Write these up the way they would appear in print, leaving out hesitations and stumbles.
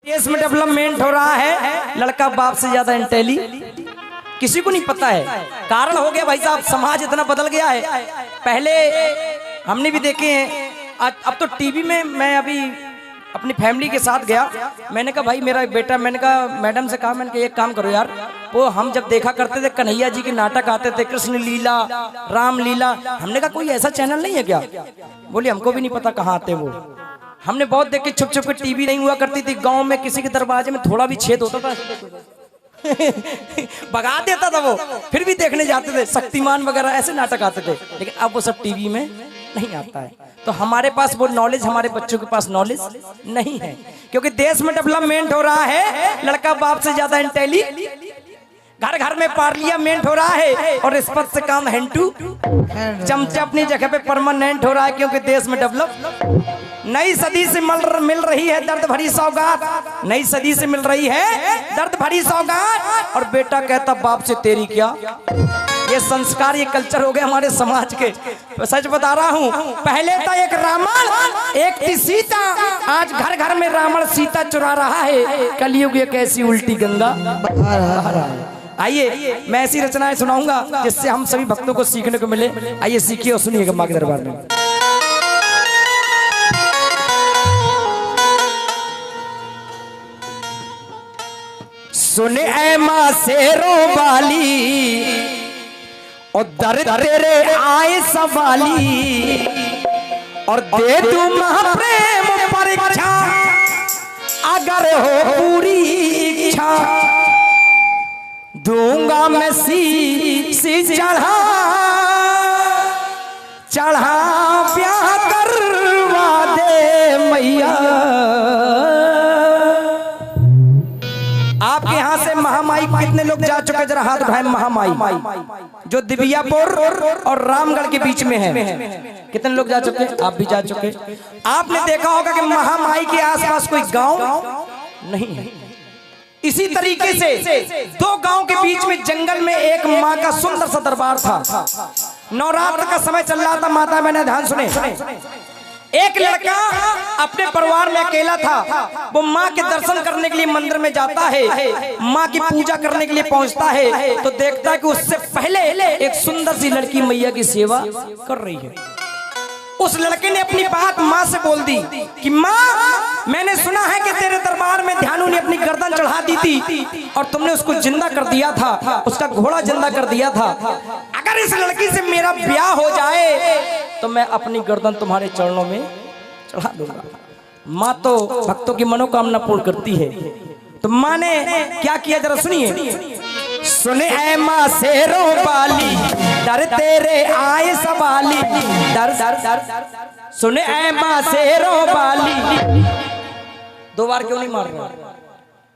देश में डेवलपमेंट हो रहा है, लड़का बाप से ज्यादा इंटेली किसी को नहीं पता है। कारण हो गया भाई साहब, समाज इतना बदल गया है। पहले हमने भी देखे हैं, अब तो टीवी में मैं अभी अपनी फैमिली के साथ गया, मैंने कहा भाई मेरा बेटा, मैंने कहा मैडम से कहा, मैंने कहा एक काम करो यार, वो हम जब देखा करते थे कन्हैया जी के नाटक आते थे, कृष्ण लीला, राम लीला, हमने कहा कोई ऐसा चैनल नहीं है क्या? बोले हमको भी नहीं पता कहाँ आते वो। हमने बहुत देखे, छुप छुप के टीवी नहीं हुआ करती थी, गांव में किसी के दरवाजे में थोड़ा भी छेद होता था भगा देता था वो, फिर भी देखने जाते थे। शक्तिमान वगैरह ऐसे नाटक आते थे, लेकिन अब वो सब टीवी में नहीं आता है। तो हमारे पास वो नॉलेज, हमारे बच्चों के पास नॉलेज नहीं है, क्योंकि देश में डेवलपमेंट हो रहा है, लड़का बाप से ज्यादा इंटेली, घर घर में पार्लियामेंट हो रहा है, और रिश्वत से काम हैंटू चमचे अपनी जगह पे परमानेंट हो रहा है, क्योंकि देश में डेवलप। नई सदी से मिल रही है दर्द भरी सौगात, नई सदी से मिल रही है दर्द भरी सौगात, और बेटा कहता बाप से तेरी क्या। ये संस्कार, ये कल्चर हो गए हमारे समाज के। तो सच बता रहा हूँ, पहले था एक रावण, एक थी सीता, आज घर घर में रावण सीता चुरा रहा है। कलयुग एक ऐसी उल्टी गंगा बहा रहा है। आइए मैं ऐसी रचनाएं सुनाऊंगा जिससे हम सभी भक्तों को सीखने को मिले। आइए सीखिए और सुनिएगा माँ के दरबार में। सुने ऐ माँ शेरों वाली, और दर तेरे आए सवाली, और दे दूं महाप्रेम परीक्षा, अगर हो पूरी इच्छा, दूंगा मैं शीश चढ़ा चढ़ा, ब्याह करवा दे मैया। आपके यहाँ से महामाई कितने लोग जा चुके, जरा हाथ उठाएं। महामाई जो दिव्यापुर और रामगढ़ के बीच में है, कितने लोग जा चुके? आप भी जा चुके। आपने देखा होगा कि महामाई के आसपास कोई गांव नहीं है। इसी तरीके से दो गांव के बीच में जंगल में एक माँ का सुंदर सा दरबार था। नवरात्र का समय चल रहा था। माता मैंने ध्यान सुने, एक लड़का अपने परिवार में अकेला था। वो माँ के दर्शन करने के लिए मंदिर में जाता है, माँ की पूजा करने के लिए पहुंचता है, तो देखता है कि उससे पहले एक सुंदर सी लड़की मैया की सेवा कर रही है। उस लड़के ने अपनी बात माँ से बोल दी कि माँ, मैंने सुना है कि तेरे दरबार में ध्यानु ने अपनी गर्दन चढ़ा दी थी, और तुमने उसको जिंदा कर दिया था, उसका घोड़ा जिंदा कर दिया था। अगर इस लड़की से मेरा ब्याह हो जाए तो मैं अपनी गर्दन तुम्हारे चरणों में चढ़ा दूंगा। माँ तो भक्तों की मनोकामना पूर्ण करती है। तो माँ ने क्या किया, जरा सुनिए। सुने ऐ माँ शेरों वाली, दर तेरे आए सवाली, दर दर दर, सुने ऐ माँ शेरों वाली, दो बार क्यों नहीं मार रहा?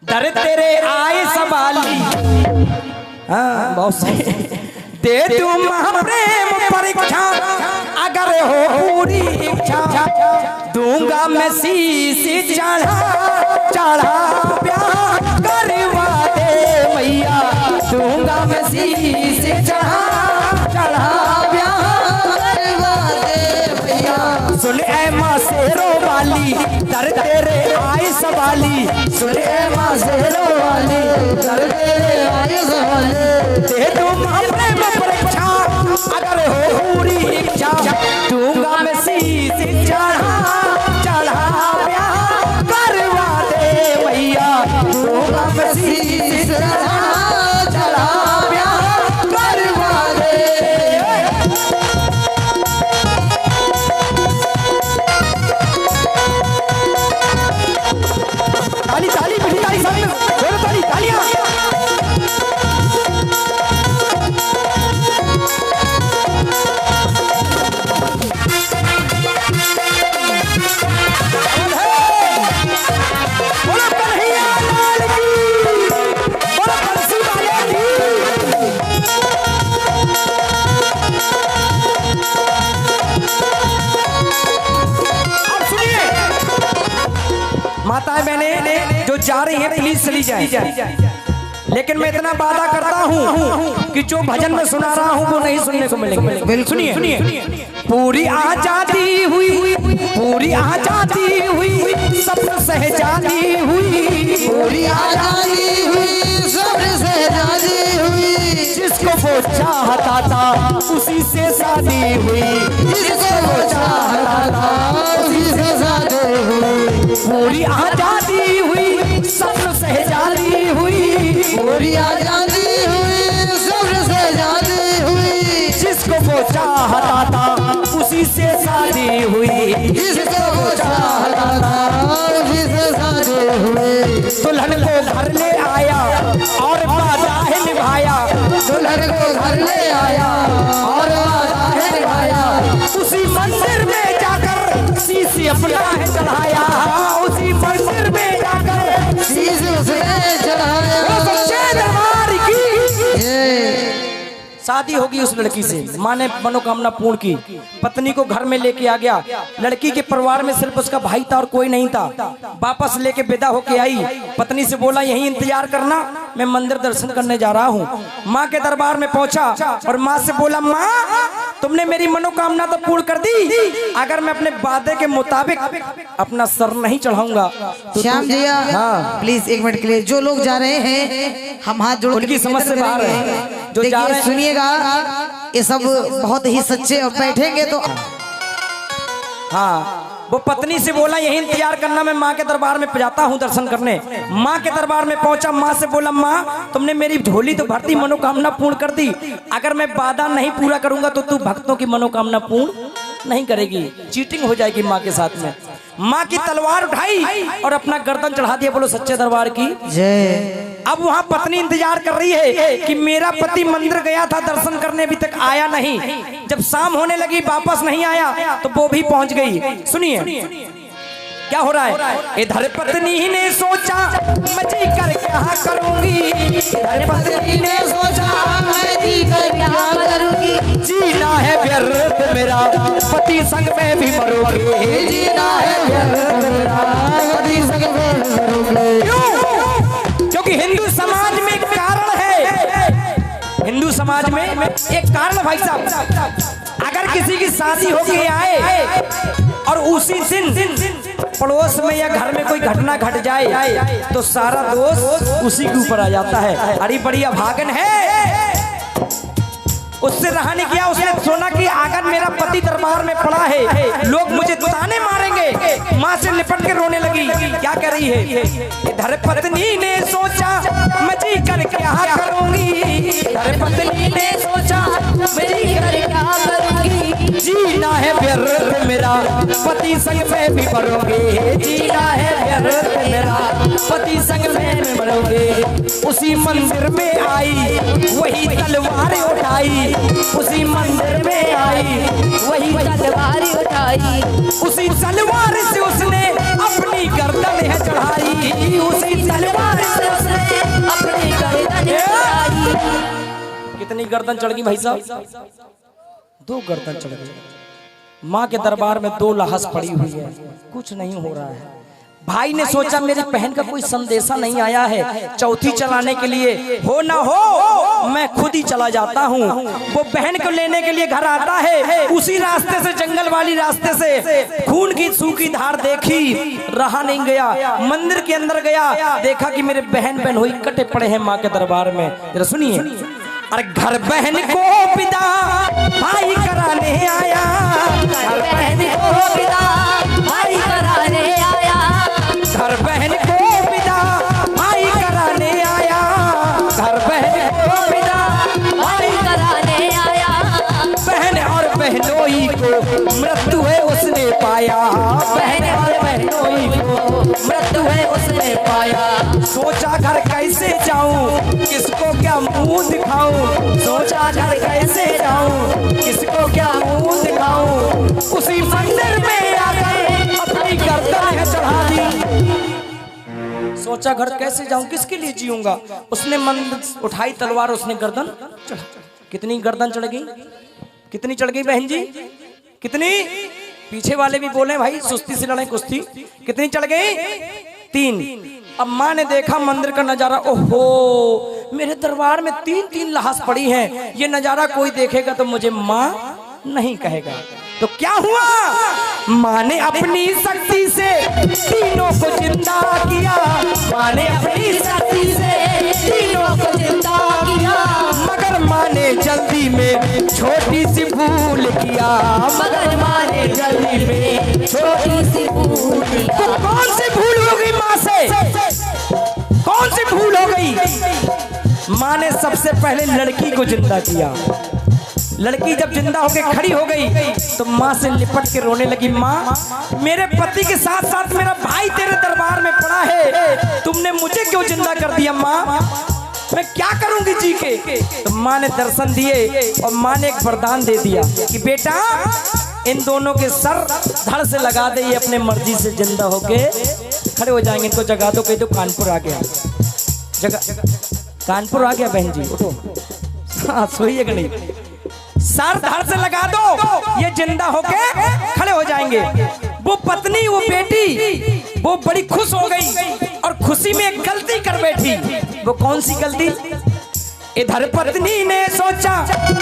दर तेरे आए सवाली, हाँ बहुत सही। दे दूं महाप्रेम परीक्षा, अगर हो पूरी इच्छा, दूंगा मैं शीश चढ़ा चढ़ा, ब्याह करवा दे मैया, दूंगा मैं शीश चढ़ा चढ़ा, ब्याह करवा दे मैया। सुन ऐ माँ शेरों वाली, दर तेरे आए सवाली, सुन ऐ माँ शेरों वाली, दर तेरे आए सवाली, दे दूं महाप्रेम परीक्षा, अगर हो पूरी इच्छा, दूंगा मैं शीश चढ़ा चढ़ा, ब्याह करवा दे मैया, दूंगा मैं शीश चढ़ा चढ़ा, ब्याह करवा दे। ताली ताली बिल्ली ताली, सब में ताली तालियां। माताएं बहनें जो जा रही हैं प्लीज चली जाए, लेकिन मैं इतना वादा करता हूँ कि जो भजन में सुना रहा हूँ वो नहीं सुनने को मिलेंगे। सुनिए, पूरी आजादी हुई पूरी आजादी हुई सब्र सहजादी हुई, पूरी आजादी हुई सब्र सहजादी हुई, जिसको वो चाहता था उसी से शादी हुई, जिसको वो चाहता था उसी से शादी हुई, पूरी आजादी हुई सब्र सहजादी हुई, पूरी आजादी हुई सब्र सहजादी हुई, जिसको वो चाहता था उसी से शादी हुई, जिसको वो चाहता था उसी से शादी हुई, दुल्हन को घर ले आया और वादा है निभाया, दुल्हन को घर ले आया और वादा है निभाया, उसी मंदिर में जाकर शीश अपना है चढ़ाया, उसी मंदिर में जाकर शीश उसने चढ़ाया। सच्चे दरबार की ये शादी होगी उस लड़की से। माँ ने मनोकामना पूर्ण की, पत्नी को घर में लेके आ गया। लड़की के परिवार में सिर्फ उसका भाई था और कोई नहीं था। वापस लेके विदा होके आई, पत्नी से बोला यहीं इंतजार करना, मैं मंदिर दर्शन करने जा रहा हूँ। माँ के दरबार में पहुंचा और माँ से बोला, माँ तुमने मेरी मनोकामना तो पूर्ण कर दी, अगर मैं अपने वादे के मुताबिक अपना सर नहीं चढ़ाऊंगा तो श्याम जी हाँ प्लीज एक मिनट के लिए, जो लोग जा रहे हैं हम हाथ जोड़ उनकी समझ से बाहर है। जो जा रहे देखिए हैं सुनिएगा, ये सब बहुत ही सच्चे और बैठेंगे तो हाँ। वो पत्नी से बोला यही इंतजार करना, मैं माँ के दरबार में जाता हूँ दर्शन करने। माँ के दरबार में पहुंचा, माँ से बोला, माँ तुमने मेरी झोली तो भरती मनोकामना पूर्ण कर दी, अगर मैं वादा नहीं पूरा करूंगा तो तू भक्तों की मनोकामना पूर्ण नहीं करेगी, चीटिंग हो जाएगी माँ के साथ में। माँ की तलवार उठाई और अपना गर्दन चढ़ा दिया। बोलो सच्चे दरबार की जय। अब वहाँ पत्नी इंतजार कर रही है कि मेरा पति मंदिर गया था दर्शन करने, अभी तक आया नहीं। जब शाम होने लगी वापस नहीं आया तो वो भी पहुंच गई। सुनिए क्या हो रहा है। इधर पत्नी ने सोचा मैं जी कर क्या करूंगी, इधर पत्नी ने सोचा मैं जी कर क्या करूंगी, जीना है व्यर्थ मेरा पति संग में भी मरोगे, जीना है व्यर्थ मेरा पति संग में भी मरोगे। क्योंकि हिंदू समाज में एक कारण है, हिंदू समाज में एक कारण भाई साहब, अगर किसी की शादी हो गई आए और उसी दिन पड़ोस में या घर में कोई घटना घट जाए तो सारा दोष उसी के ऊपर आ जाता है। अरे बड़ी अभागन है, उससे रहा नहीं किया। उसने सुना कि अगर मेरा पति दरबार में पड़ा है लोग मुझे ताने मारेंगे, माँ से लिपट के रोने लगी। क्या कर रही है। इधर पत्नी ने सोचा मैं जी कर क्या करूंगी, इधर पत्नी ने सोचा मैं जी कर क्या करूंगी, जीना है व्यर्थ मेरा पति संग में भी मरोगे, जीना है व्यर्थ मेरा पति संग में भी मरोगे। उसी मंदिर में आई वही तलवार उठाई, उसी मंदिर में आई वही तलवार उठाई, उसी तलवार से उसने अपनी गर्दन है चढ़ाई, उसी तलवार से उसने अपनी गर्दन चढ़ाई। कितनी गर्दन चढ़ गई भाई साहब, 2 गर्दन चढ़ गई। माँ के दरबार में 2 लाश पड़ी हुई है, कुछ नहीं हो रहा है। भाई ने सोचा मेरी बहन का कोई संदेशा नहीं आया है, चौथी चलाने के लिए हो ना हो मैं खुद ही चला जाता हूँ। वो बहन को लेने के लिए घर आता है, उसी रास्ते से जंगल वाली रास्ते से खून की सूखी धार देखी, रहा नहीं गया, मंदिर के अंदर गया, देखा कि मेरे बहन हुई कटे पड़े हैं माँ के दरबार में। जरा सुनिए, अरे घर बहन को विदा भाई कराने आया, घर बहन को विदा भाई कराने आया, घर बहन को विदा भाई कराने आया, घर बहन को विदा भाई कराने आया, बहन और बहनोई को मृत्यु है उसने पाया, बहन और बहनोई को मृत्यु है उसने पाया। सोचा घर कैसे जाऊं किसको क्या मुंह दिखाऊं, सोचा घर कैसे जाऊं किसको क्या मुंह दिखाऊं, उसी मंदिर में आकर अपनी गर्दन चढ़ा दी। सोचा घर कैसे जाऊं किसके लिए जीऊंगा, उसने मंदिर उठाई तलवार, उसने गर्दन चढ़ा। कितनी गर्दन चढ़ गई, कितनी चढ़ गई बहन जी, कितनी। पीछे वाले भी बोले भाई सुस्ती से लड़े कुश्ती। कितनी चढ़ गई, 3। अब माँ ने देखा मंदिर का नजारा, ओहो मेरे दरबार में 3 लाश पड़ी हैं, ये नजारा कोई देखेगा तो मुझे माँ नहीं कहेगा। तो क्या हुआ, माँ ने अपनी शक्ति से तीनों को जिंदा किया, माँ ने अपनी शक्ति से तीनों को जिंदा किया, मगर माँ ने जल्दी में छोटी सी भूल किया, मगर माँ ने जल्दी में छोटी सी भूल किया। तो कौन सी भूल हो गई माँ से? कौन सी भूल हो गई? माँ ने सबसे पहले लड़की को जिंदा किया। लड़की जब जिंदा होकर खड़ी हो गई तो माँ से लिपट के रोने लगी, माँ मेरे पति के साथ साथ मेरा भाई तेरे दरबार में पड़ा है, तुमने मुझे क्यों जिंदा कर दिया माँ, मैं क्या करूंगी जी के। तो माँ ने दर्शन दिए और माँ ने एक वरदान दे दिया कि बेटा इन दोनों के सर धड़ से लगा दे, ये अपने मर्जी से जिंदा होके खड़े हो जाएंगे। इनको जगा दो, कह दो कानपुर आ गया, जगह कानपुर आ गया बहन जी, उठो। हाँ सोइए कि नहीं, सर धड़ से लगा दो, ये जिंदा होके खड़े हो जाएंगे। वो पत्नी वो बेटी वो बड़ी खुश हो गई और खुशी में एक गलती कर बैठी। वो कौन सी गलती? इधर पत्नी ने सोचा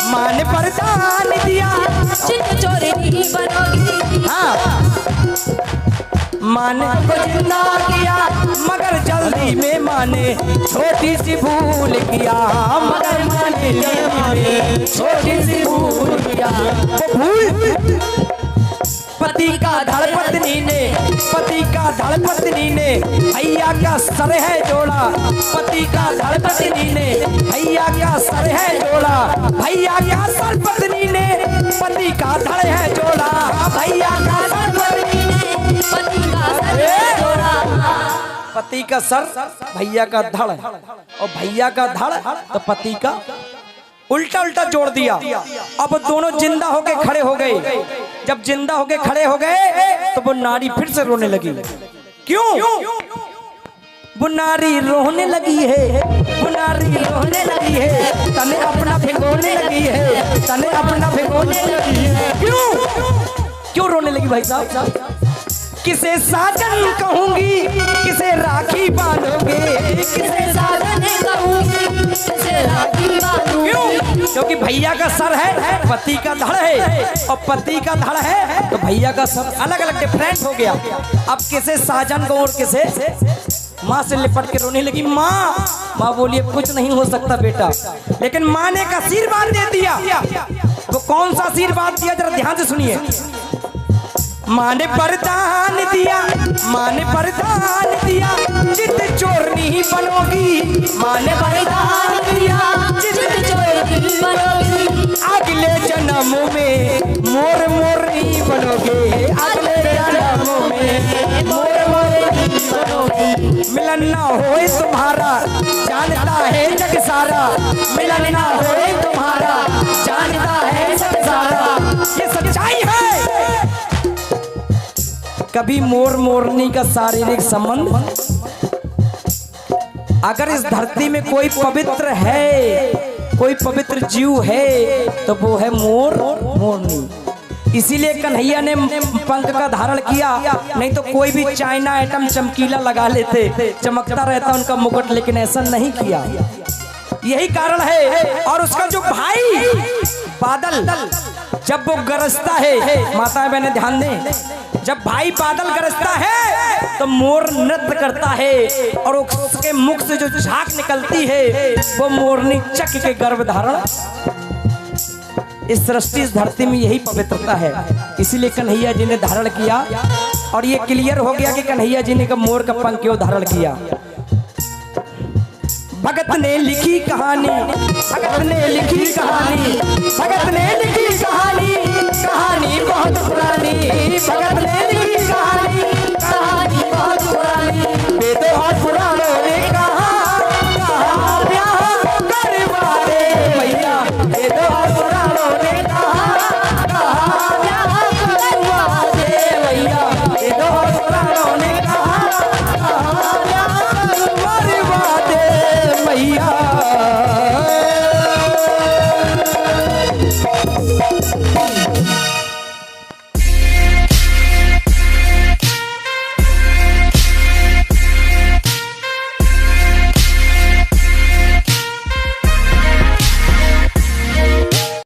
माँ ने वरदान दिया, चोरी नहीं बनोगी। हाँ माँ ने को जिंदा किया, मगर जल्दी में माँ ने छोटी सी भूल किया, मगर माँ ने जल्दी में छोटी सी भूल किया। वो भूल पति का धड़ पत्नी ने, पति का धड़ पत्नी ने भैया का सर है जोड़ा, पति का धड़ पत्नी ने भैया का सर है जोड़ा, भैया का सर पत्नी ने पति का धड़ है जोड़ा, भैया का सर पत्नी ने पति का सर है जोड़ा। पति का सर भैया का धड़ और भैया का धड़ तो पति का उल्टा उल्टा जोड़ दिया। अब दोनों जिंदा होके खड़े हो गए। जब जिंदा होके खड़े हो गए तो वो नारी फिर से रोने लगी। क्यों? वो नारी रोने लगी है, वो नारी रोने लगी है, तने अपना भिगोने लगी है, तने अपना भिगोने लगी है। क्यों? क्यों रोने लगी भाई साहब? किसे साजन कहूंगी, किसे राखी बांधोगे, किसे साजन कहूंगी, किसे राखी बांधोगे। क्यों? क्योंकि भैया का सर है, पति का धड़ है, और पति का धड़ है तो भैया का सर अलग अलग डिफरेंट हो गया। अब किसे साजन कहूं और किसे, माँ से लिपट के रोने लगी। माँ बोलिए कुछ नहीं हो सकता बेटा, लेकिन माँ ने एक आशीर्वाद दे दिया। वो कौन सा आशीर्वाद दिया जरा ध्यान से सुनिए। माँ ने वरदान दिया, माँ ने वरदान दिया, चित चोर नहीं बनोगी, माँ ने वरदान दिया, चित चोर नहीं बनोगी, अगले जन्म में मोर मोर नहीं बनोगे, अगले जन्म में मोर मोर नहीं बनोगी। मिलन ना होए तुम्हारा जानता है जग सारा, मिलन ना होए तुम्हारा जानता है जग सारा, ये सच्चाई है। कभी मोर मोरनी का शारीरिक संबंध, अगर इस धरती में कोई पवित्र है, कोई पवित्र जीव है तो वो है मोर मोरनी। इसीलिए कन्हैया ने पंख का धारण किया, नहीं तो कोई भी चाइना आइटम चमकीला लगा लेते, चमकता रहता उनका मुकुट, लेकिन ऐसा नहीं किया। यही कारण है। और उसका जो भाई बादल जब वो गरजता है, माताएं बहनें ध्यान दें, जब भाई बादल गरजता है तो मोर नृत्य करता है, और उसके मुख से जो झाग निकलती है वो मोरनी चक के गर्भ धारण। इस सृष्टि इस धरती में यही पवित्रता है। इसीलिए कन्हैया जी ने धारण किया, और ये क्लियर हो गया कि कन्हैया जी ने मोर का पंख क्यों धारण किया। भगत ने लिखी कहानी, भगत ने लिखी कहानी, भगत ने लिखी कहानी,